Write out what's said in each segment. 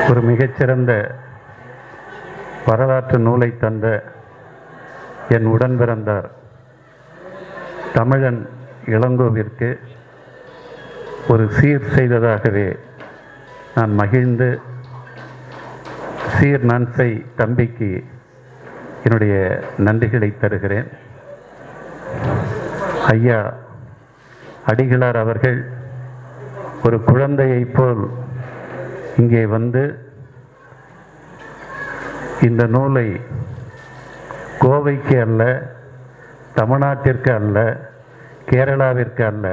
ஒரு மிகச்சிறந்த வரலாற்று நூலை தந்த என் உடன் பிறந்தார் தமிழன் இளங்கோவிற்கு ஒரு சீர் செய்ததாகவே நான் மகிழ்ந்து சீர் நன்சை தம்பிக்கு என்னுடைய நன்றிகளை தருகிறேன். ஐயா அடிகளார் அவர்கள் ஒரு குழந்தையைப் போல் இங்கே வந்து இந்த நூலை கோவைக்கு அல்ல, தமிழ்நாட்டிற்கு அல்ல, கேரளாவிற்கு அல்ல,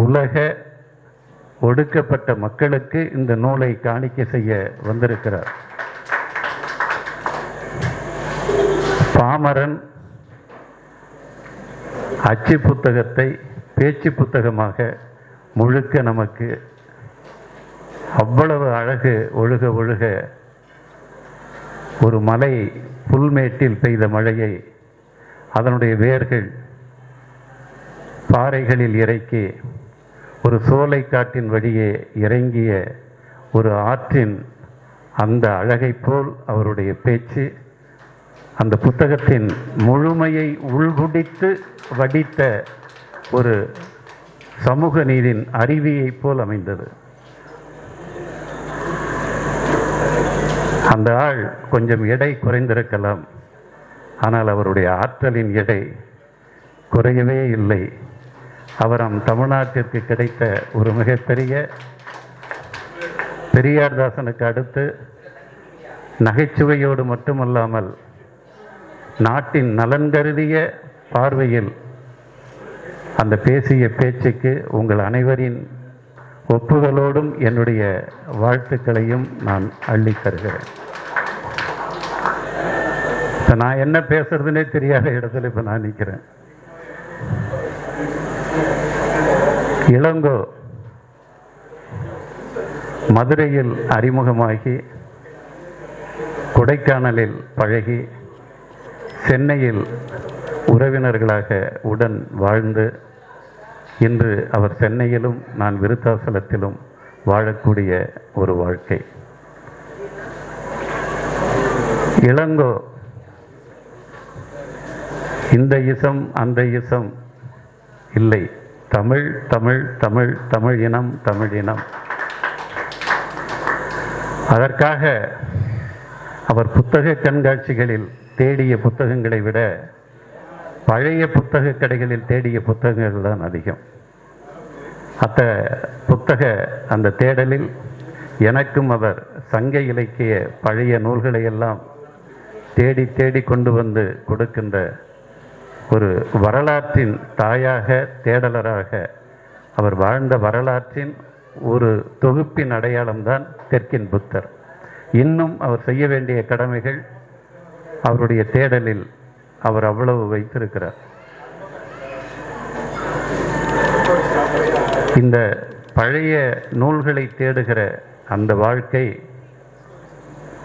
உலக ஒடுக்கப்பட்ட மக்களுக்கு இந்த நூலை காணிக்கை செய்ய வந்திருக்கிறார். பாமரன் அச்சு புத்தகத்தை பேச்சு புத்தகமாக முழுக்க நமக்கு அவ்வளவு அழகு ஒழுக ஒழுக ஒரு மலை புல்மேட்டில் பெய்த மழையை அதனுடைய வேர்கள் பாறைகளில் இறக்கி ஒரு சோலை காட்டின் வழியே இறங்கிய ஒரு ஆற்றின் அந்த அழகை போல் அவருடைய பேச்சு அந்த புத்தகத்தின் முழுமையை உள்குடித்து வடித்த ஒரு சமூக நீதியின் அருவியைப் போல் அமைந்தது. அந்த ஆள் கொஞ்சம் எடை குறைந்திருக்கலாம், ஆனால் அவருடைய ஆற்றலின் எடை குறையவே இல்லை. அவர் நம் தமிழ்நாட்டிற்கு கிடைத்த ஒரு மிகப்பெரிய பெரியார்தாசனுக்கு அடுத்து நகைச்சுவையோடு மட்டுமல்லாமல் நாட்டின் நலன் கருதிய பார்வையில் அந்த பேசிய பேச்சுக்கு உங்கள் அனைவரின் ஒப்புதலோடும் என்னுடைய வாழ்த்துக்களையும் நான் அள்ளி தருகிறேன். இப்போ நான் என்ன பேசுறதுன்னே தெரியாத இடத்துல இப்போ நான் நிற்கிறேன். இளங்கோ மதுரையில் அறிமுகமாகி கொடைக்கானலில் பழகி சென்னையில் உறவினர்களாக உடன் வாழ்ந்து இன்று அவர் சென்னையிலும் நான் விருத்தாசலத்திலும் வாழக்கூடிய ஒரு வாழ்க்கை. இளங்கோ இந்த இசம் அந்த இசம் இல்லை, தமிழ் தமிழ் தமிழ் தமிழ் இனம் தமிழ் இனம். அதற்காக அவர் புத்தக கண்காட்சிகளில் தேடிய புத்தகங்களை விட பழைய புத்தக கடைகளில் தேடிய புத்தகங்கள் தான் அதிகம். அந்த தேடலில் எனக்கும் அவர் சங்க இலக்கிய பழைய நூல்களை எல்லாம் தேடி தேடி கொண்டு வந்து கொடுக்கின்ற ஒரு வரலாற்றின் தாயாக தேடலராக அவர் வாழ்ந்த வரலாற்றின் ஒரு தொகுப்பின் அடையாளம்தான் தெற்கின் புத்தர். இன்னும் அவர் செய்ய வேண்டிய கடமைகள் அவருடைய தேடலில் அவர் அவ்வளவு வைத்திருக்கிறார். இந்த பழைய நூல்களை தேடுகிற அந்த வாழ்க்கை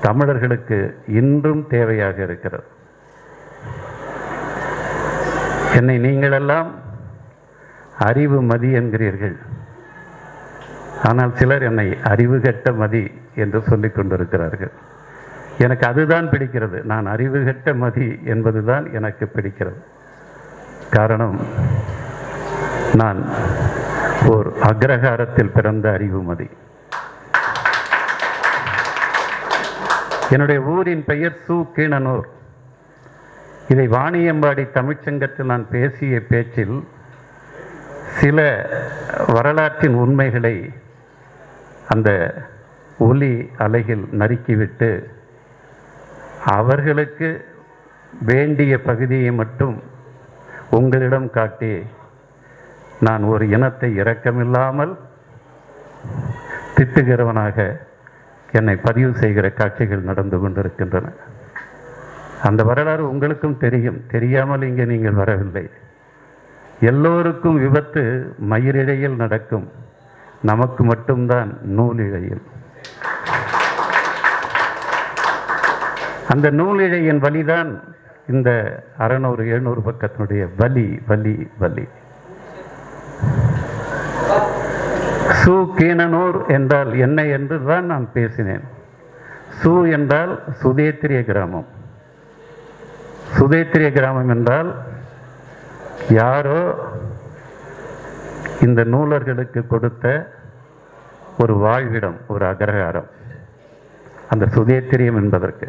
தமிழர்களுக்கு இன்றும் தேவையாக இருக்கிறது. என்னை நீங்களெல்லாம் அறிவு மதி என்கிறீர்கள், ஆனால் சிலர் என்னை அறிவு கெட்ட மதி என்று சொல்லிக் கொண்டிருக்கிறார்கள். எனக்கு அதுதான் பிடிக்கிறது. நான் அறிவு கெட்ட மதி என்பதுதான் எனக்கு பிடிக்கிறது. காரணம், நான் ஓர் அக்ரஹாரத்தில் பிறந்த அறிவுமதி. என்னுடைய ஊரின் பெயர் சு கீழனூர். இதை வாணியம்பாடி தமிழ்ச்சங்கத்தில் நான் பேசிய பேச்சில் சில வரலாற்றின் உண்மைகளை அந்த ஒலி அலையில் நறுக்கிவிட்டு அவர்களுக்கு வேண்டிய பகுதியை மட்டும் உங்களிடம் காட்டி நான் ஒரு இனத்தை இரக்கமில்லாமல் திட்டுகிறவனாக என்னை பதிவு செய்கிற காட்சிகள் நடந்து கொண்டிருக்கின்றன. அந்த வரலாறு உங்களுக்கும் தெரியும், தெரியாமல் இங்கே நீங்கள் வரவில்லை. எல்லோருக்கும் விபத்து மயிரிழையில் நடக்கும், நமக்கு மட்டும்தான் நூலிழையில். அந்த நூலிழையின் வலிதான் இந்த 600-700 பக்கத்தினுடைய வலி வலி வலி. சு கீனனூர் என்றால் என்ன என்று தான் நான் பேசினேன். சு என்றால் சுதேத்திரிய கிராமம். சுதேத்திரிய கிராமம் என்றால் யாரோ இந்த நூலர்களுக்கு கொடுத்த ஒரு வாழ்விடம், ஒரு அகரகாரம், அந்த சுதேத்திரியம் என்பதற்கு.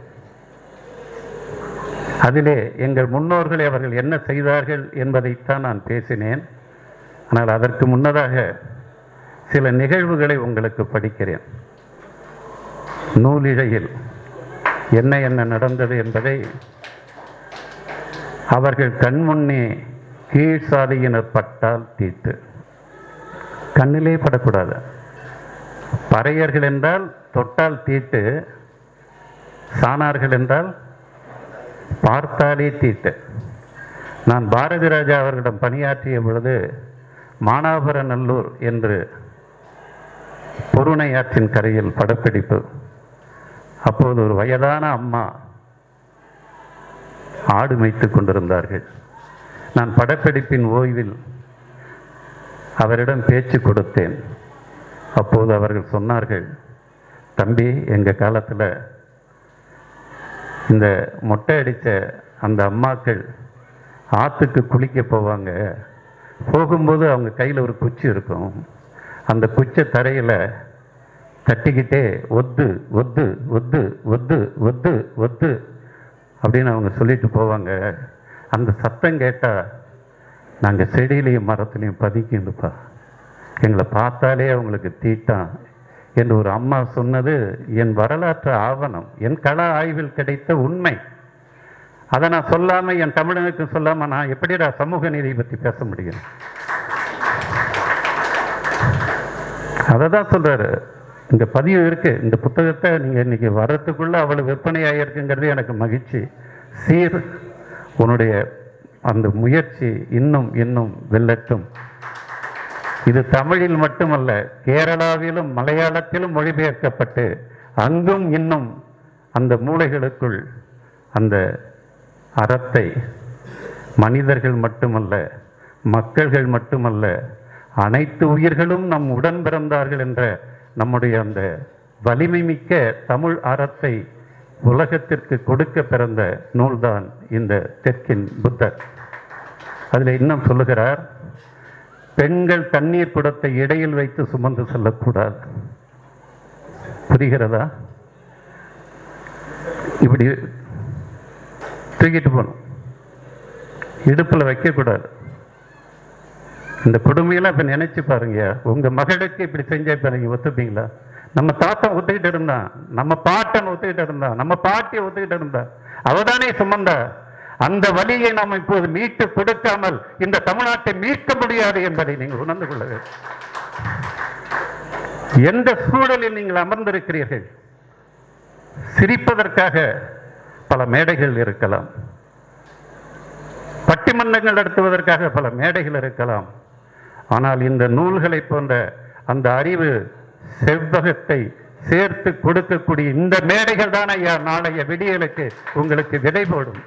அதிலே எங்கள் முன்னோர்களை அவர்கள் என்ன செய்தார்கள் என்பதைத்தான் நான் பேசினேன். ஆனால் அதற்கு முன்னதாக சில நிகழ்வுகளை உங்களுக்கு படிக்கிறேன். நூலிழையில் என்ன என்ன நடந்தது என்பதை அவர்கள் கண்முன்னே கீழ் சாதியினர் பட்டால் தீட்டு. கண்ணிலே படக்கூடாது. பறையர்கள் என்றால் தொட்டால் தீட்டு, சாணார்கள் என்றால் பார்த்தாலே தீட்டு. நான் பாரதி ராஜா அவர்களிடம் பணியாற்றிய பொழுது மானாபுரநல்லூர் என்று பொருணை ஆற்றின் கரையில் படப்பிடிப்பு. அப்போது ஒரு வயதான அம்மா ஆடு மேய்த்து கொண்டிருந்தார்கள். நான் படப்பிடிப்பின் ஓய்வில் அவரிடம் பேச்சு கொடுத்தேன். அப்போது அவர்கள் சொன்னார்கள், தம்பி, எங்கள் காலத்தில் இந்த மொட்டை அடித்த அந்த அம்மாக்கள் ஆற்றுக்கு குளிக்க போவாங்க. போகும்போது அவங்க கையில் ஒரு குச்சி இருக்கும். அந்த குச்சை தரையில் தட்டிக்கிட்டே ஒத்து ஒத்து ஒத்து ஒத்து ஒத்து ஒத்து அப்படின்னு அவங்க சொல்லிட்டு போவாங்க. அந்த சத்தம் கேட்டால் நாங்கள் செடியிலையும் மரத்துலையும் பதுக்கிண்டுப்பா, எங்களை பார்த்தாலே அவங்களுக்கு தீட்டான் என்று ஒரு அம்மா சொன்னது என் வரலாற்று ஆவணம், என் கள ஆய்வில் கிடைத்த உண்மை. அதை நான் சொல்லாமல், என் தமிழனுக்கு சொல்லாமல் நான் எப்படிடா சமூக நீதியை பற்றி பேச முடியும்? அதை தான் சொல்கிறாரு. இந்த பதிவு இருக்குது. இந்த புத்தகத்தை நீங்கள் இன்றைக்கி வர்றதுக்குள்ளே அவ்வளோ விற்பனை ஆகியிருக்குங்கிறது எனக்கு மகிழ்ச்சி. சீர், உன்னுடைய அந்த முயற்சி இன்னும் இன்னும் வெல்லட்டும். இது தமிழில் மட்டுமல்ல, கேரளாவிலும் மலையாளத்திலும் மொழிபெயர்க்கப்பட்டு அங்கும் இன்னும் அந்த மூளைகளுக்குள் அந்த அறத்தை மனிதர்கள் மட்டுமல்ல, மக்கள்கள் மட்டுமல்ல, அனைத்து உயிர்களும் நம் உடன் பிறந்தார்கள் என்ற நம்முடைய அந்த வலிமை மிக்க தமிழ் அறத்தை உலகத்திற்கு கொடுக்க பிறந்த நூல்தான் இந்த தெற்கின் புத்தர். அதில் இன்னும் சொல்லுகிறார், பெண்கள் தண்ணீர் குடத்தை இடையில் வைத்து சுமந்து செல்லக்கூடாது. புரிகிறதா? இப்படி தூக்கிட்டு போகணும், இடுப்பில் வைக்கக்கூடாது. இந்த கொடுமையெல்லாம் இப்போ நினைச்சு பாருங்க. உங்க மகளுக்கு இப்படி செஞ்சா இப்ப நீங்க ஒத்துப்பீங்களா? நம்ம தாத்தா ஒத்துக்கிட்டு இருந்தான், நம்ம பாட்டன் ஒத்துக்கிட்டு இருந்தான், நம்ம பாட்டியை ஒத்துக்கிட்டு இருந்தா, அவதானே சுமந்த. அந்த வழியை நாம் இப்போது மீட்டு கொடுக்காமல் இந்த தமிழ்நாட்டை மீட்க முடியாது என்பதை நீங்கள் உணர்ந்து கொள்ள வேண்டும். எந்த சூழலில் நீங்கள் அமர்ந்திருக்கிறீர்கள்? சிரிப்பதற்காக பல மேடைகள் இருக்கலாம், பட்டிமன்றங்கள் நடத்துவதற்காக பல மேடைகள் இருக்கலாம். ஆனால் இந்த நூல்களை போன்ற அந்த அறிவு செவ்வகத்தை சேர்த்து கொடுக்கக்கூடிய இந்த மேடைகள் தான் ஐயா நாளைய விடியலுக்கு உங்களுக்கு விதை போடும்.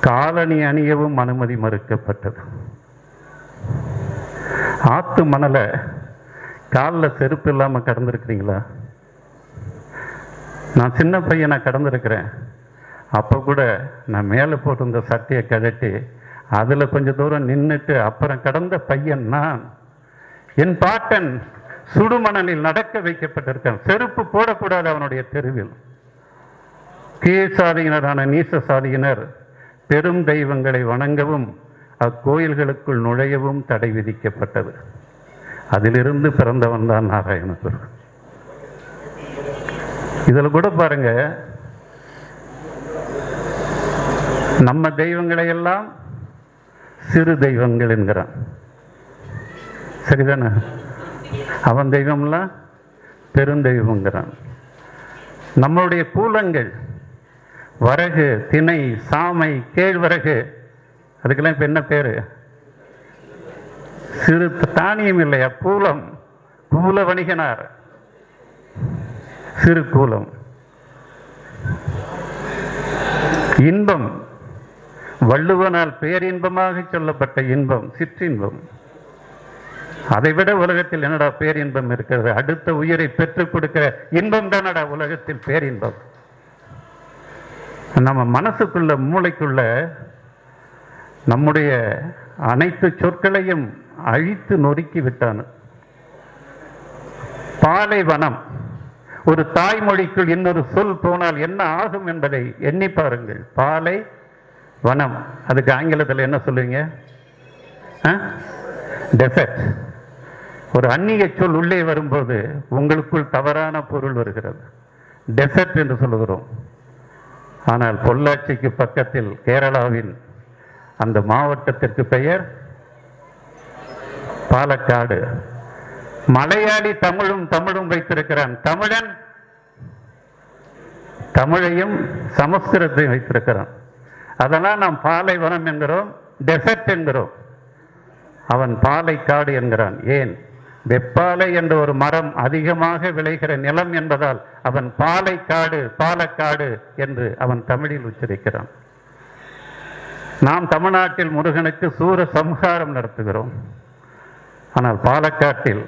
காலணி அணியவும் அனுமதி மறுக்கப்பட்டது. ஆத்து மணலை காலில் செருப்பு இல்லாமல் கடந்திருக்கிறீங்களா? நான் சின்ன பையனை கடந்திருக்கிறேன். அப்போ கூட நான் மேலே போட்டிருந்த சட்டையை கழட்டி அதில் கொஞ்சம் தூரம் நின்றுட்டு அப்புறம் கடந்த பையன் நான். என் பாட்டன் சுடுமணலில் நடக்க வைக்கப்பட்டிருக்கான். செருப்பு போடக்கூடாது அவனுடைய தெருவில். கீழ் சாதியினரான நீச சாதியினர் பெரும் தெய்வங்களை வணங்கவும் அக்கோயில்களுக்குள் நுழையவும் தடை விதிக்கப்பட்டது. அதிலிருந்து பிறந்தவன் தான் நாராயணகுரு. இதில் கூட பாருங்க, நம்ம தெய்வங்களை எல்லாம் சிறு தெய்வங்கள் என்கிறான். சரிதானே? அவன் தெய்வம்லாம் பெருந்தெய்வங்கிறான். நம்மளுடைய கூலங்கள் வரகு, திணை, சாமை, கேழ்வரகு, அதுக்கெல்லாம் இப்ப என்ன பேரு? சிறு தானியம் இல்லையா? கூலம். கூல வணிகனார், சிறு கூலம். இன்பம், வள்ளுவனால் பேரின்பமாக சொல்லப்பட்ட இன்பம் சிற்றின்பம். அதை விட உலகத்தில் என்னடா பேரின்பம் இருக்கிறது? அடுத்த உயிரை பெற்றுக் கொடுக்கிற இன்பம் தானடா உலகத்தில் பேரின்பம். நம்ம மனசுக்குள்ள மூளைக்குள்ள நம்முடைய அனைத்து சொற்களையும் அழித்து நொறுக்கி விட்டான். பாலைவனம், ஒரு தாய்மொழிக்குள் இன்னொரு சொல் போனால் என்ன ஆகும் என்பதை எண்ணி பாருங்கள். பாலை வனம், அதுக்கு ஆங்கிலத்தில் என்ன சொல்லுவீங்க? டெசர்ட். ஒரு அந்நிய சொல் உள்ளே வரும்போது உங்களுக்குள் தவறான பொருள் வருகிறது. டெசர்ட் என்று சொல்லுகிறோம். ஆனால் பொள்ளாச்சிக்கு பக்கத்தில் கேரளாவின் அந்த மாவட்டத்திற்கு பெயர் பாலக்காடு. மலையாளி தமிழும் வைத்திருக்கிறான். தமிழன் தமிழையும் சமஸ்கிருதத்தையும் வைத்திருக்கிறான். அதெல்லாம் நாம் பாலைவனம் என்கிறோம், டெசர்ட் என்கிறோம். அவன் பாலைக்காடு என்கிறான். ஏன்? வெப்பாலை என்ற ஒரு மரம் அதிகமாக விளைகிற நிலம் என்பதால் அவன் பாலைக்காடு, பாலக்காடு என்று அவன் தமிழில் உச்சரிக்கிறான். நாம் தமிழ்நாட்டில் முருகனுக்கு சூர சம்ஹாரம் நடத்துகிறோம். ஆனால் பாலக்காட்டில்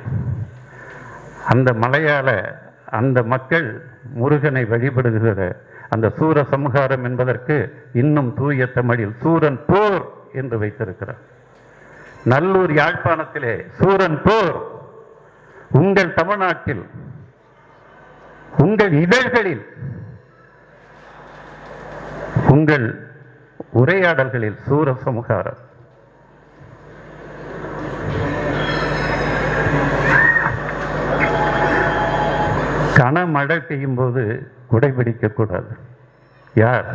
அந்த மலையாள அந்த மக்கள் முருகனை வழிபடுகிற அந்த சூர சம்ஹாரம் என்பதற்கு இன்னும் தூய தமிழில் சூரன் போர் என்று வைத்திருக்கிறார். நல்லூர் யாழ்ப்பாணத்திலே சூரன் போர். உங்கள் தமிழ்நாட்டில் உங்கள் இதழ்களில் உங்கள் உரையாடல்களில் சூரசம்ஹாரம். கனமழை பெய்யும் போது குடைபிடிக்க கூடாது. யார்?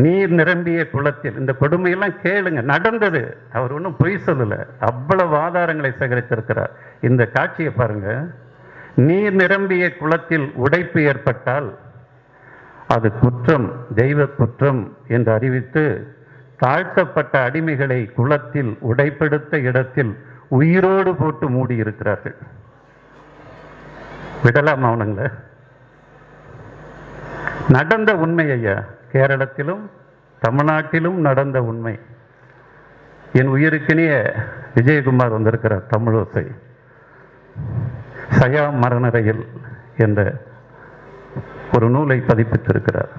நீர் நிரம்பிய குளத்தில். இந்த கொடுமையெல்லாம் கேளுங்க, நடந்தது. அவர் ஒன்றும் பொய் சொல்லல, அவ்வளவு ஆதாரங்களை சேகரித்திருக்கிறார். இந்த காட்சியை பாருங்க. நீர் நிரம்பிய குளத்தில் உடைப்பு ஏற்பட்டால் அது குற்றம், தெய்வ குற்றம் என்று அறிவித்து தாழ்த்தப்பட்ட அடிமைகளை குளத்தில் உடைப்பெடுத்த இடத்தில் உயிரோடு போட்டு மூடி இருக்கிறார்கள். விடலாம் அவனுங்கள? நடந்த உண்மை ஐயா. கேரளத்திலும் தமிழ்நாட்டிலும் நடந்த உண்மை. என் உயிருக்கினிய விஜயகுமார் வந்திருக்கிறார். தமிழோசை சயா மரணரையில் என்ற ஒரு நூலை பதிப்பித்திருக்கிறார்.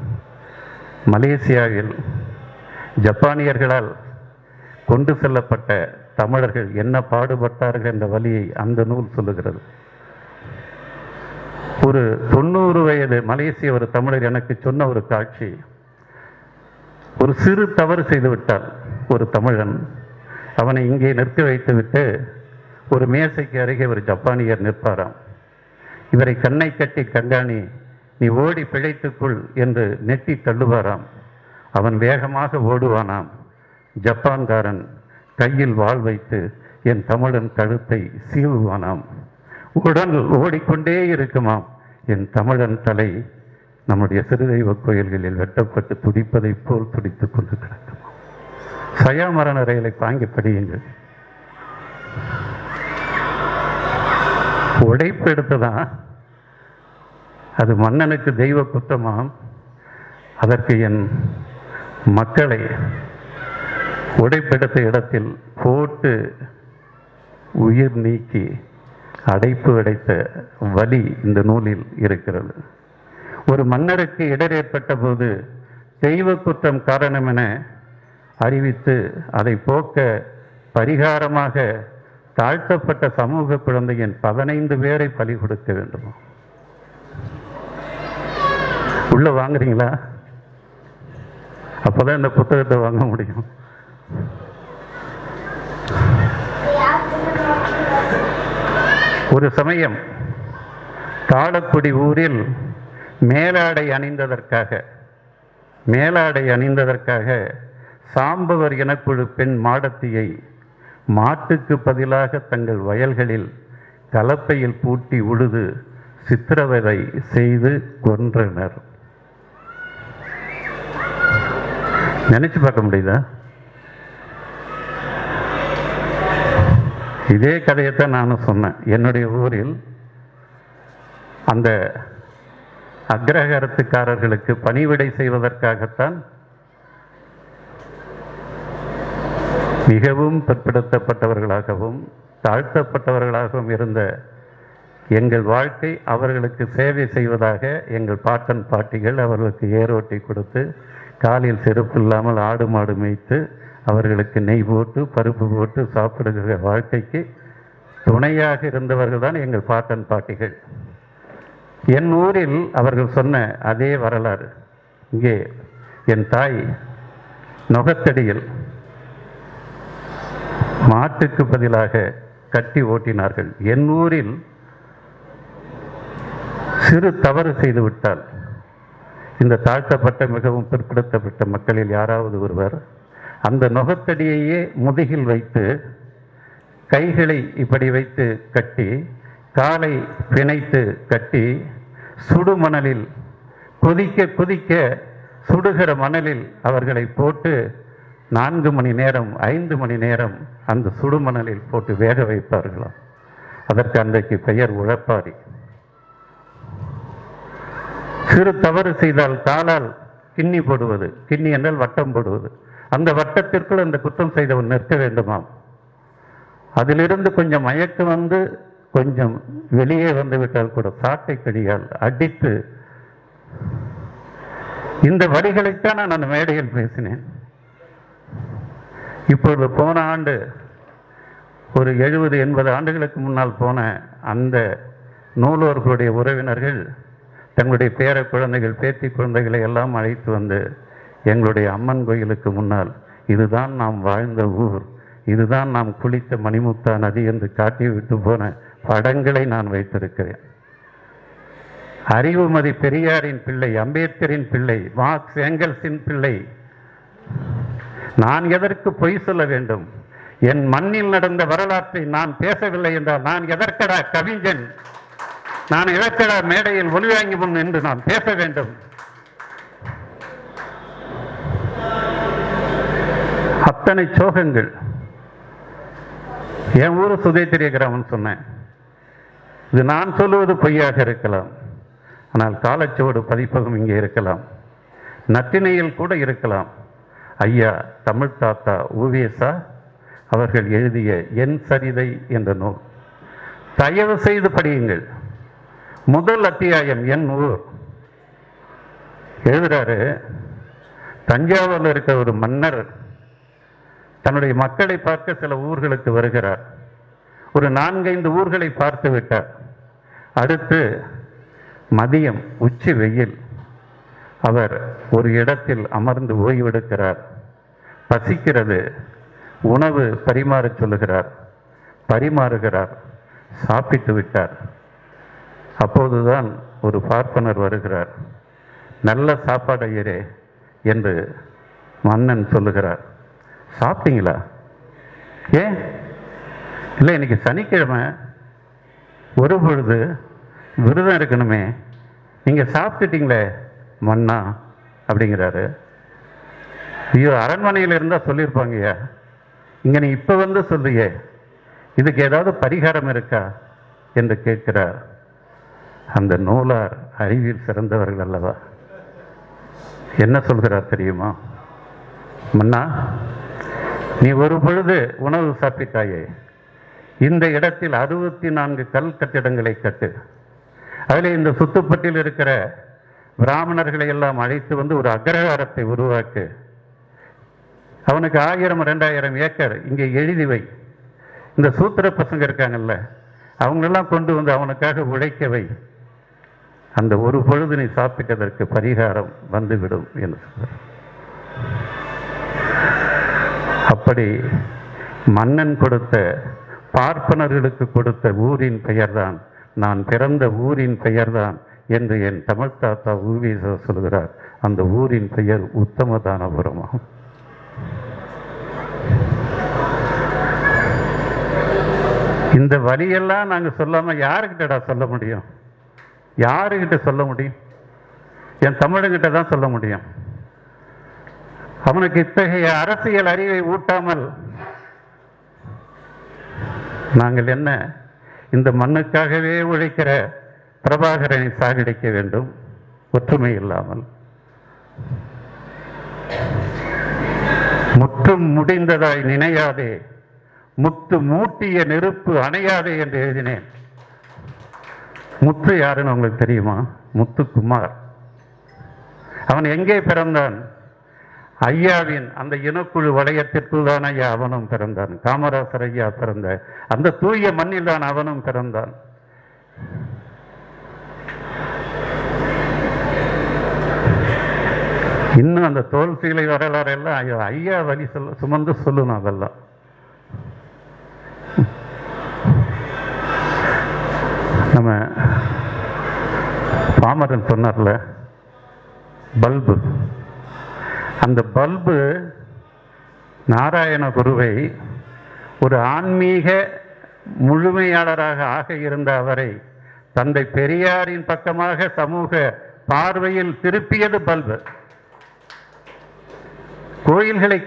மலேசியாவில் ஜப்பானியர்களால் கொண்டு செல்லப்பட்ட தமிழர்கள் என்ன பாடுபட்டார்கள் என்ற வழியை அந்த நூல் சொல்லுகிறது. ஒரு 90 வயது மலேசிய ஒரு தமிழர் எனக்கு சொன்ன ஒரு காட்சி. ஒரு சிறு தவறு செய்து விட்டால் ஒரு தமிழன், அவனை இங்கே நிற்க வைத்துவிட்டு ஒரு மேசைக்கு அருகே ஒரு ஜப்பானியர் நிற்பாராம். இவரை கண்ணை கட்டி, கண்காணி, நீ ஓடி பிழைத்துக்குள் என்று நெட்டி தள்ளுவாராம். அவன் வேகமாக ஓடுவானாம். ஜப்பான்காரன் கையில் வாள் வைத்து என் தமிழன் கழுத்தை சீவுவானாம். உடல் ஓடிக்கொண்டே இருக்குமாம். என் தமிழன் தலை நம்முடைய சிறுதெய்வ கோயில்களில் வெட்டப்பட்டு துடிப்பதை போல் துடித்துக் கொண்டு கிடக்குமாம். சயா மரண ரயிலை தாங்கி படியுங்கள். உடைப்பு எடுத்துதான் அது மன்னனுக்கு தெய்வ குற்றமாம். அதற்கு என் மக்களை உடைப்பெடுத்த இடத்தில் போட்டு உயிர் நீக்கி அடைப்பு அடைத்த வலி இந்த நூலில் இருக்கிறது. ஒரு மன்னருக்கு இடர் ஏற்பட்ட போது தெய்வ குற்றம் காரணம் என அறிவித்து அதை போக்க பரிகாரமாக தாழ்த்தப்பட்ட சமூக குழந்தையின் 15 பேரை பலி கொடுக்க வேண்டும். உள்ள வாங்குறீங்களா? அப்பதான் இந்த புத்தகத்தை வாங்க முடியும். ஒரு சமயம் தாளக்குடி ஊரில் மேலாடை அணிந்ததற்காக சாம்பவர் எனக்குழு பெண் மாடத்தியை மாட்டுக்கு பதிலாக தங்கள் வயல்களில் கலப்பையில் பூட்டி உழுது சித்திரவதை செய்து கொன்றனர். நினைச்சு பார்க்க முடியுதா? இதே கதையைத்தான் நானும் சொன்னேன். என்னுடைய ஊரில் அந்த அக்ரஹாரத்துக்காரர்களுக்கு பணிவிடை செய்வதற்காகத்தான் மிகவும் பிற்படுத்தப்பட்டவர்களாகவும் தாழ்த்தப்பட்டவர்களாகவும் இருந்த எங்கள் வாழ்க்கை அவர்களுக்கு சேவை செய்வதாக எங்கள் பாட்டன் பாட்டிகள் அவர்களுக்கு ஏரோட்டி கொடுத்து காலில் செருப்பு இல்லாமல் ஆடு மாடு மேய்த்து அவர்களுக்கு நெய் போட்டு பருப்பு போட்டு சாப்பிடுகிற வாழ்க்கைக்கு துணையாக இருந்தவர்கள் தான் எங்கள் பாட்டன் பாட்டிகள். என் ஊரில் அவர்கள் சொன்ன அதே வரலாறு இங்கே என் தாய் நுகத்தடியில் மாட்டுக்கு பதிலாக கட்டி ஓட்டினார்கள். என் ஊரில் சிறு தவறு செய்து விட்டால் இந்த தாழ்த்தப்பட்ட மிகவும் பிற்படுத்தப்பட்ட மக்களில் யாராவது ஒருவர் அந்த நுகத்தடியையே முதுகில் வைத்து கைகளை இப்படி வைத்து கட்டி காலை பிணைத்து கட்டி சுடுமணலில் கொதிக்க கொதிக்க சுடுகிற மணலில் அவர்களை போட்டு 4 மணி நேரம் 5 மணி நேரம் அந்த சுடுமணலில் போட்டு வேக வைப்பார்களாம். அதற்கு அன்றைக்கு பெயர் உழைப்பாரி. சிறு தவறு செய்தால் காலால் கிண்ணி போடுவது, கிண்ணி என்றால் வட்டம் போடுவது, அந்த வட்டத்திற்குள் அந்த குற்றம் செய்தவன் நிற்க வேண்டுமாம். அதிலிருந்து கொஞ்சம் மயக்கம் வந்து கொஞ்சம் வெளியே வந்து விட்டால் கூட சாட்டை கடியால் அடித்து, இந்த வரிகளைத்தான் நான் அந்த மேடையில் பேசினேன். இப்பொழுது போன ஆண்டு ஒரு 70-80 ஆண்டுகளுக்கு முன்னால் போன அந்த நூலோர்களுடைய உறவினர்கள் தங்களுடைய பேர குழந்தைகள் பேத்தி குழந்தைகளை எல்லாம் அழைத்து வந்து எங்களுடைய அம்மன் கோயிலுக்கு முன்னால் இதுதான் நாம் வாழ்ந்த ஊர், இதுதான் நாம் குளித்த மணிமுத்தா நதி என்று காட்டி விட்டு போன படங்களை நான் வைத்திருக்கிறேன். அறிவுமதி பெரியாரின் பிள்ளை, அம்பேத்கரின் பிள்ளை, மார்க்ஸ் ஏங்கல்ஸின் பிள்ளை. நான் எதற்கு பொய் சொல்ல வேண்டும்? என் மண்ணில் நடந்த வரலாற்றை நான் பேசவில்லை என்றால் நான் எதற்கடா கவிஞன்? நான் எதற்கடா மேடையில் ஒலிவாங்கி முன் என்று நான் பேச வேண்டும்? அத்தனை சோகங்கள். என் ஊர் சுதேத்திரிய கிராமம் சொன்னேன். இது நான் சொல்லுவது பொய்யாக இருக்கலாம், ஆனால் காலச்சுவடு பதிப்பகம் இங்கே இருக்கலாம், நற்றினையில் கூட இருக்கலாம். ஐயா தமிழ் தாத்தா ஊவேசா அவர்கள் எழுதிய என் சரிதை என்ற நூல் தயவு செய்து படியுங்கள். முதல் அத்தியாயம் என் ஊர். எழுதுறாரு, தஞ்சாவூரில் இருக்கிற ஒரு மன்னர் தன்னுடைய மக்களை பார்க்க சில ஊர்களுக்கு வருகிறார். ஒரு 4-5 ஊர்களை பார்த்து விட்டார். அடுத்து மதியம் உச்சி வெயில். அவர் ஒரு இடத்தில் அமர்ந்து ஓய்வெடுக்கிறார். பசிக்கிறது. உணவு பரிமாற சொல்லுகிறார். பரிமாறுகிறார். சாப்பிட்டு விட்டார். அப்போதுதான் ஒரு பார்ப்பனர் வருகிறார். நல்ல சாப்பாடு ஐயரே என்று மன்னன் சொல்லுகிறார். சாப்பிட்டீங்களா? ஏன் இல்லை, இன்னைக்கு சனிக்கிழமை, ஒரு பொழுது விரதம் இருக்கணுமே, நீங்கள் சாப்பிட்டுட்டீங்களே மன்னா அப்படிங்கிறாரு. ஐயோ, அரண்மனையில் இருந்தால் சொல்லியிருப்பாங்கய்யா, இங்கே நீ இப்போ வந்து சொல்றியே, இதுக்கு ஏதாவது பரிகாரம் இருக்கா என்று கேட்கிறார். அந்த நூலார் அறிவில் சிறந்தவர்கள் அல்லவா? என்ன சொல்கிறார் தெரியுமா? மன்னா, நீ ஒரு பொழுது உணவு சாப்பிட்டாயே, இந்த இடத்தில் 64 கல் கட்டிடங்களை கட்டு. அதில் இந்த சுத்துப்பட்டில் இருக்கிற பிராமணர்களை எல்லாம் அழைத்து வந்து ஒரு அக்ரஹாரத்தை உருவாக்கு. அவனுக்கு 1000-2000 ஏக்கர் இங்கே எழுதி வை. இந்த சூத்திர பசங்க இருக்காங்கல்ல, அவங்களெல்லாம் கொண்டு வந்து அவனுக்காக உழைக்க வை. அந்த ஒரு பொழுது நீ சாப்பிட்டதற்கு பரிகாரம் வந்துவிடும் என்று சொல்றார். அப்படி மன்னன் கொடுத்த, பார்ப்பனர்களுக்கு கொடுத்த ஊரின் பெயர்தான், நான் பிறந்த ஊரின் பெயர்தான் என்று என் தமிழ் தாத்தா ஊவேசா சொல்கிறார். அந்த ஊரின் பெயர் உத்தமதானபுரமாகும். இந்த வழியெல்லாம் நாங்கள் சொல்லாமல் யாருக்கிட்டடா சொல்ல முடியும்? யாருக்கிட்ட சொல்ல முடியும்? என் தமிழங்கிட்ட தான் சொல்ல முடியும். அவனுக்கு இத்தகைய அரசியல் அறிவை ஊட்டாமல் நாங்கள் என்ன இந்த மண்ணுக்காகவே உழைக்கிற பிரபாகரனை சாகடிக்க வேண்டும்? ஒற்றுமை இல்லாமல் முற்றும் முடிந்ததாய் நினையாதே, முத்து மூட்டிய நெருப்பு அணையாதே என்று எழுதினேன். முத்து யாருன்னு உங்களுக்கு தெரியுமா? முத்துக்குமார். அவன் எங்கே பிறந்தான்? ஐயாவின் அந்த இனக்குழு வளையத்திற்குள் தான் ஐயா அவனும் பிறந்தான். காமராசர் ஐயா பிறந்த அந்த தூய மண்ணில் தான் அவனும் பிறந்தான். இன்னும் அந்த தோல் சீலை வரலாறு எல்லாம் ஐயா வழி சுமந்து சொல்லணும். அதெல்லாம் நம்ம பாமரன் சொன்னார்ல, பல்பு. அந்த பல்பு நாராயண குருவை ஒரு ஆன்மீக முழுமையாளராக ஆக இருந்த அவரை தந்தை பெரியாரின் பக்கமாக சமூக பார்வையில் திருப்பியது பல்பு. கோயில்களை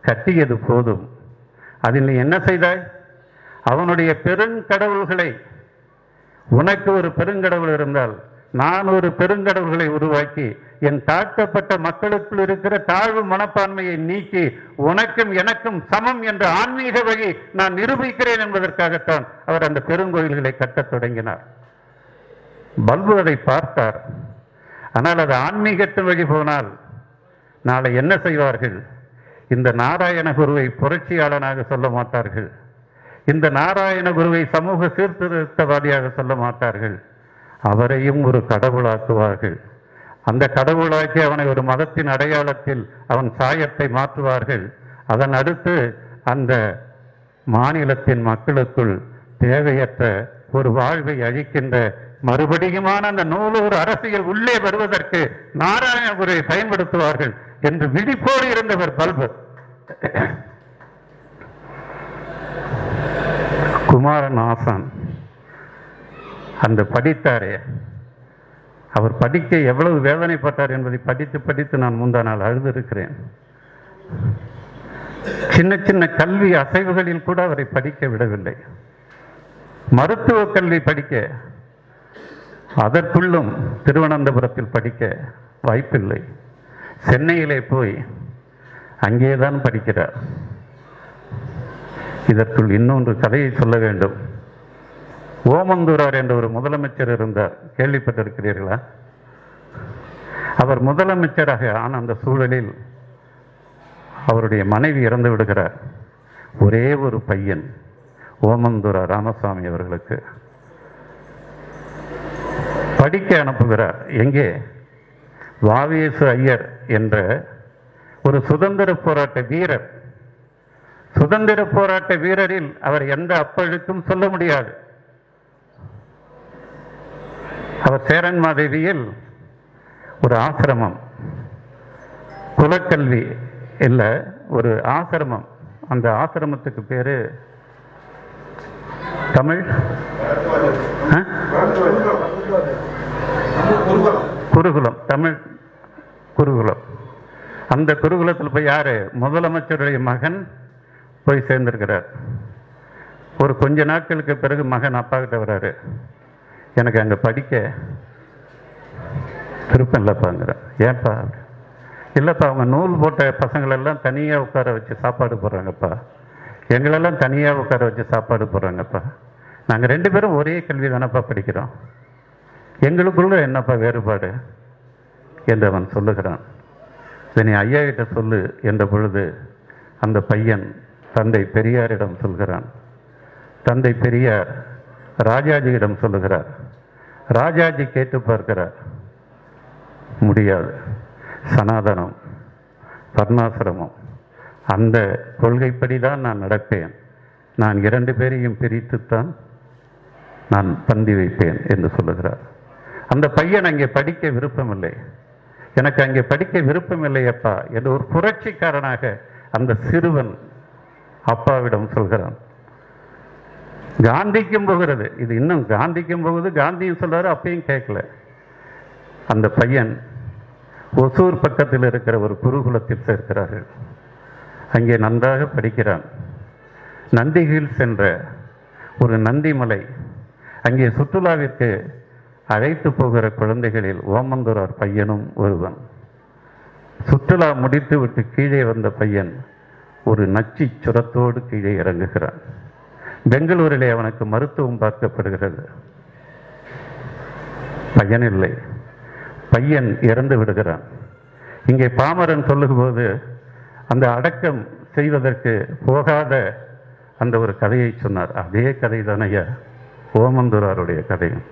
கட்டியது போதும், அதில் நீ என்ன செய்தாய்? அவனுடைய பெருங்கடவுள்களை, உனக்கு ஒரு பெருங்கடவுள் இருந்தால் நான் ஒரு பெருங்கடவுள்களை உருவாக்கி என் தாழ்த்தப்பட்ட மக்களுக்குள் இருக்கிற தாழ்வு மனப்பான்மையை நீக்கி உனக்கும் எனக்கும் சமம் என்ற ஆன்மீக வழி நான் நிரூபிக்கிறேன் என்பதற்காகத்தான் அவர் அந்த பெருங்கோயில்களை கட்டத் தொடங்கினார். பல்பு அதை பார்த்தார். ஆனால் அது ஆன்மீகத்தின் வழி போனால் நாளை என்ன செய்வார்கள்? இந்த நாராயண குருவை புரட்சியாளனாக சொல்ல மாட்டார்கள். இந்த நாராயண குருவை சமூக சீர்திருத்தவாதியாக சொல்ல மாட்டார்கள். அவரையும் ஒரு கடவுளாக்குவார்கள். அந்த கடவுளாக்கி அவனை ஒரு மதத்தின் அடையாளத்தில் அவன் சாயத்தை மாற்றுவார்கள். அதன் அடுத்து அந்த மாநிலத்தின் மக்களுக்குள் தேவையற்ற ஒரு வாழ்வை அழிக்கின்ற மறுபடியுமான அந்த நூலூர் அரசியல் உள்ளே வருவதற்கு நாராயண குருவை பயன்படுத்துவார்கள் என்று விழிப்போடு இருந்தவர் பல்பு. குமாரன் ஆசான் அந்த படித்தாரே, அவர் படிக்க எவ்வளவு வேதனைப்பட்டார் என்பதை படித்து படித்து நான் முந்தா நாள் அழுதிருக்கிறேன். சின்ன சின்ன கல்வி அசைவுகளில் கூட அவரை படிக்க விடவில்லை. மருத்துவ கல்வி படிக்க, அதற்குள்ளும் திருவனந்தபுரத்தில் படிக்க வாய்ப்பில்லை. சென்னையிலே போய் அங்கேதான் படிக்கிறார். இதற்குள் இன்னொன்று கதையை சொல்ல வேண்டும். ஓமந்தூரார் என்ற ஒரு முதலமைச்சர் இருந்தார், கேள்விப்பட்டிருக்கிறீர்களா? அவர் முதலமைச்சராக ஆன அந்த சூழலில் அவருடைய மனைவி இறந்து விடுகிறார். ஒரே ஒரு பையன், ஓமந்தூரார் ராமசாமி அவர்களுக்கு. படிக்க அனுப்புகிறார். எங்கே? வாவேசு ஐயர் என்ற ஒரு சுதந்திர போராட்ட வீரர். சுதந்திர போராட்ட வீரரில் அவர் எந்த அப்பழுக்கும் சொல்ல முடியாது. அவர் சேரன்மாதேவியில் ஒரு ஆசிரமம், குலக்கல்வி இல்லை, ஒரு ஆசிரமம். அந்த ஆசிரமத்துக்கு பேரு தமிழ் குருகுலம், தமிழ் குருகுலம். அந்த குருகுலத்தில் போய் யாரு? முதலமைச்சருடைய மகன் போய் சேர்ந்திருக்கிறார். ஒரு கொஞ்ச நாட்களுக்கு பிறகு மகன் அப்பா கிட்ட வர்றாரு, எனக்கு அங்கே படிக்க விருப்பம் இல்லைப்பாங்கிற. ஏன்ப்பா? இல்லைப்பா, அவங்க நூல் போட்ட பசங்களெல்லாம் தனியாக உட்கார வச்சு சாப்பாடு போடுறாங்கப்பா, எங்களெல்லாம் தனியாக உட்கார வச்சு சாப்பாடு போடுறாங்கப்பா, நாங்கள் 2 பேரும் ஒரே கல்வி தானப்பா படிக்கிறோம், எங்களுக்குள்ள என்னப்பா வேறுபாடு என்று அவன் சொல்லுகிறான். இதனை ஐயா கிட்ட சொல்லு என்ற பொழுது அந்த பையன் தந்தை பெரியாரிடம் சொல்கிறான். தந்தை பெரியார் ராஜாஜியிடம் சொல்லுகிறார். ராஜாஜி கேட்டு பார்க்கிறார். முடியாது, சனாதனம் வர்ணாசிரமம் அந்த கொள்கைப்படி தான் நான் நடப்பேன், நான் 2 பேரையும் பிரித்துத்தான் நான் பந்தி வைப்பேன் என்று சொல்லுகிறார். அந்த பையன் அங்கே படிக்க விருப்பமில்லை. எனக்கு அங்கே படிக்க விருப்பமில்லை அப்பா என்று ஒரு புரட்சிக்காரனாக அந்த சிறுவன் அப்பாவிடம் சொல்கிறான். காந்திக்கும் போகிறது இது, இன்னும் காந்திக்கும் போகுது. காந்தியும் சொல்றாரு, அப்பயும் கேட்கல. அந்த பையன் ஒசூர் பக்கத்தில் இருக்கிற ஒரு குருகுலத்தில் சேர்க்கிறார்கள். அங்கே நன்றாக படிக்கிறான். நந்திகில் சென்ற ஒரு நந்திமலை, அங்கே சுற்றுலாவிற்கு அழைத்து போகிற குழந்தைகளில் ஓமந்தூரார் பையனும் ஒருவன். சுற்றுலா முடித்து விட்டு கீழே வந்த பையன் ஒரு நச்சு சுரத்தோடு கீழே இறங்குகிறான். பெங்களூரிலே அவனுக்கு மருத்துவம் பார்க்கப்படுகிறது. பையன் இல்லை, பையன் இறந்து விடுகிறான். இங்கே பாமரன் சொல்லும்போது அந்த அடக்கம் செய்வதற்கு போகாத அந்த ஒரு கதையை சொன்னார். அதே கதை தானையா ஓமந்தூராருடைய கதையும்.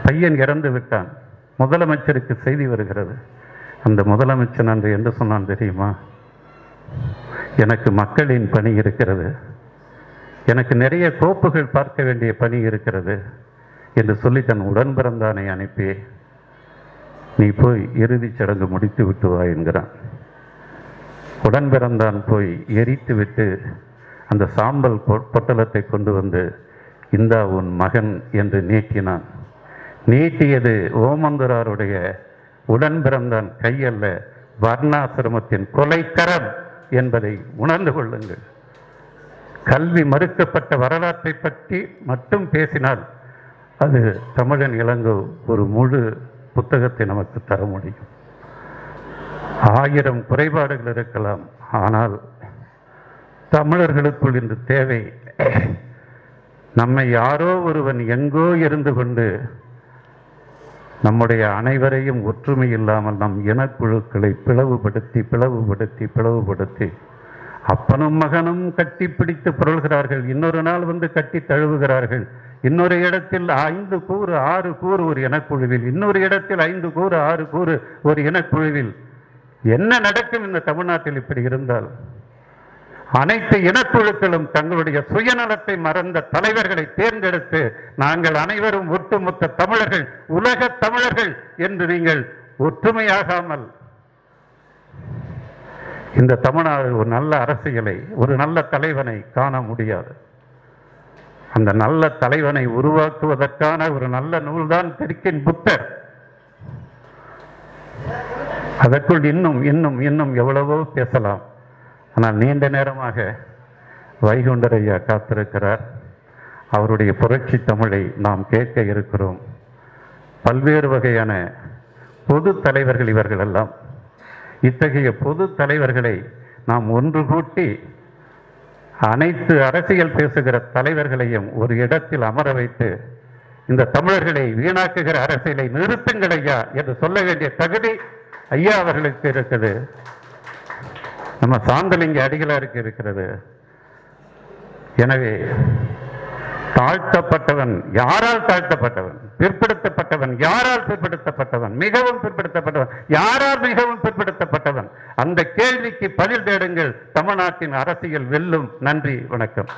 பையன் இறந்து விட்டான். முதலமைச்சருக்கு செய்தி வருகிறது. அந்த முதலமைச்சர் அன்று என்ன சொன்னான் தெரியுமா? எனக்கு மக்களின் பணி இருக்கிறது, எனக்கு நிறைய கோப்புகள் பார்க்க வேண்டிய பணி இருக்கிறது என்று சொல்லி தன் உடன் பிறந்தானை அனுப்பி நீ போய் இறுதிச் சடங்கு முடித்து விட்டு வா என்கிறான். உடன் பிறந்தான் போய் எரித்து விட்டு அந்த சாம்பல் பொட்டலத்தை கொண்டு வந்து இந்தா உன் மகன் என்று நீட்டினான். நீட்டியது ஓமந்தூராருடைய உடன் பிறந்தான் கையல்ல, வர்ணாசிரமத்தின் கொலைக்கரம் என்பதை உணர்ந்து கொள்ளுங்கள். கல்வி மறுக்கப்பட்ட வரலாற்றை பற்றி மட்டும் பேசினால் அது தமிழன் இளங்கோ ஒரு முழு புத்தகத்தை நமக்கு தர முடியும். 1000 குறைபாடுகள் இருக்கலாம், ஆனால் தமிழர்களுக்குள் இந்த தேவை. நம்மை யாரோ ஒருவன் எங்கோ இருந்து கொண்டு நம்முடைய அனைவரையும் ஒற்றுமை இல்லாமல் நம் இனக்குழுக்களை பிளவுபடுத்தி அப்பனும் மகனும் கட்டி பிடித்து புரள்கிறார்கள். இன்னொரு நாள் வந்து கட்டி தழுவுகிறார்கள். இன்னொரு இடத்தில் 5 கூறு 6 கூறு ஒரு இனக்குழுவில், இன்னொரு இடத்தில் 5 கூறு 6 கூறு ஒரு இனக்குழுவில். என்ன நடக்கும் இந்த தமிழ்நாட்டில் இப்படி இருந்தால்? அனைத்து இனக்குழுக்களும் தங்களுடைய சுயநலத்தை மறந்த தலைவர்களை தேர்ந்தெடுத்து நாங்கள் அனைவரும் ஒட்டுமொத்த தமிழர்கள், உலக தமிழர்கள் என்று நீங்கள் ஒற்றுமையாகாமல் இந்த தமிழ்நாடு ஒரு நல்ல அரசியலை, ஒரு நல்ல தலைவனை காண முடியாது. அந்த நல்ல தலைவனை உருவாக்குவதற்கான ஒரு நல்ல நூல்தான் பெருக்கின் புத்தர். அதற்குள் இன்னும் இன்னும் இன்னும் எவ்வளவோ பேசலாம். ஆனால் நீண்ட நேரமாக வைகுண்டரையா காத்திருக்கிறார். அவருடைய புரட்சி தமிழை நாம் கேட்க இருக்கிறோம். பல்வேறு வகையான பொது தலைவர்கள் இவர்கள் எல்லாம். இத்தகைய பொது தலைவர்களை நாம் ஒன்று கூட்டி அனைத்து அரசியல் பேசுகிற தலைவர்களையும் ஒரு இடத்தில் அமர வைத்து இந்த தமிழர்களை வீணாக்குகிற அரசியலை நிறுத்துங்கள் ஐயா என்று சொல்ல வேண்டிய தகுதி ஐயா அவர்களுக்கு இருக்குது. நம்ம சாந்தலிங்க அடிகளாருக்கு இருக்கிறது. எனவே தாழ்த்தப்பட்டவன் யாரால் தாழ்த்தப்பட்டவன், பிற்படுத்தப்பட்டவன் யாரால் பிற்படுத்தப்பட்டவன், மிகவும் பிற்படுத்தப்பட்டவன் யாரால் மிகவும் பிற்படுத்தப்பட்டவன், அந்த கேள்விக்கு பதில் தேடுங்கள். தமிழ்நாட்டின் அரசியல் வெல்லும். நன்றி, வணக்கம்.